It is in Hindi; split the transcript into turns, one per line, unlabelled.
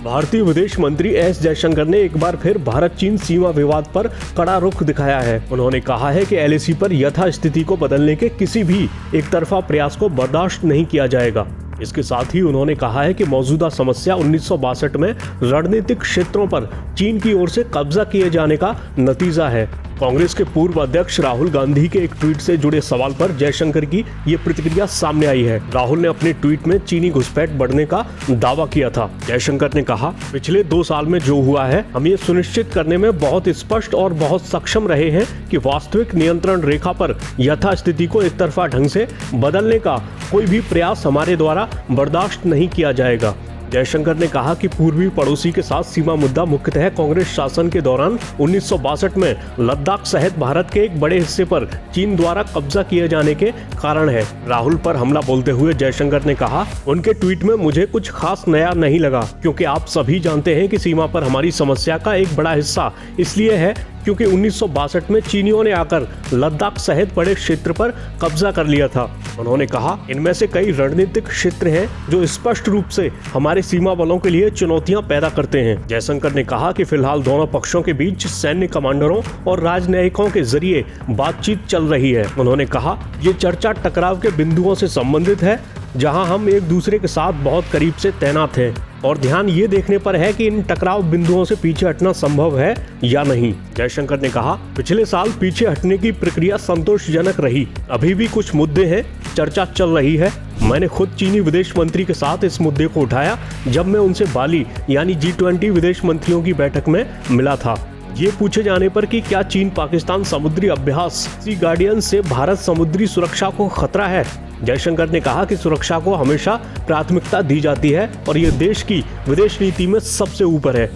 भारतीय विदेश मंत्री एस जयशंकर ने एक बार फिर भारत चीन सीमा विवाद पर कड़ा रुख दिखाया है। उन्होंने कहा है कि एलएसी पर यथास्थिति को बदलने के किसी भी एक तरफा प्रयास को बर्दाश्त नहीं किया जाएगा। इसके साथ ही उन्होंने कहा है कि मौजूदा समस्या 1962 में रणनीतिक क्षेत्रों पर चीन की ओर से कब्जा किए जाने का नतीजा है। कांग्रेस के पूर्व अध्यक्ष राहुल गांधी के एक ट्वीट से जुड़े सवाल पर जयशंकर की ये प्रतिक्रिया सामने आई है। राहुल ने अपने ट्वीट में चीनी घुसपैठ बढ़ने का दावा किया था। जयशंकर ने कहा, पिछले 2 साल में जो हुआ है, हम ये सुनिश्चित करने में बहुत स्पष्ट और बहुत सक्षम रहे हैं कि वास्तविक नियंत्रण रेखा पर यथास्थिति को एक तरफा ढंग से बदलने का कोई भी प्रयास हमारे द्वारा बर्दाश्त नहीं किया जाएगा। जयशंकर ने कहा कि पूर्वी पड़ोसी के साथ सीमा मुद्दा मुख्यतः कांग्रेस शासन के दौरान 1962 में लद्दाख सहित भारत के एक बड़े हिस्से पर चीन द्वारा कब्जा किए जाने के कारण है। राहुल पर हमला बोलते हुए जयशंकर ने कहा, उनके ट्वीट में मुझे कुछ खास नया नहीं लगा, क्योंकि आप सभी जानते हैं कि सीमा पर हमारी समस्या का एक बड़ा हिस्सा इसलिए है क्योंकि 1962 में चीनियों ने आकर लद्दाख सहित बड़े क्षेत्र पर कब्जा कर लिया था। उन्होंने कहा, इनमें से कई रणनीतिक क्षेत्र हैं जो स्पष्ट रूप से हमारे सीमा बलों के लिए चुनौतियां पैदा करते हैं। जयशंकर ने कहा कि फिलहाल दोनों पक्षों के बीच सैन्य कमांडरों और राजनयिकों के जरिए बातचीत चल रही है। उन्होंने कहा, ये चर्चा टकराव के बिंदुओं से संबंधित है जहां हम एक दूसरे के साथ बहुत करीब से तैनात हैं और ध्यान ये देखने पर है कि इन टकराव बिंदुओं से पीछे हटना संभव है या नहीं। जयशंकर ने कहा, पिछले साल पीछे हटने की प्रक्रिया संतोषजनक रही। अभी भी कुछ मुद्दे हैं, चर्चा चल रही है। मैंने खुद चीनी विदेश मंत्री के साथ इस मुद्दे को उठाया जब मैं उनसे बाली यानी G20 विदेश मंत्रियों की बैठक में मिला था। ये पूछे जाने पर कि क्या चीन पाकिस्तान समुद्री अभ्यास सी गार्डियन से भारत समुद्री सुरक्षा को खतरा है, जयशंकर ने कहा कि सुरक्षा को हमेशा प्राथमिकता दी जाती है और ये देश की विदेश नीति में सबसे ऊपर है।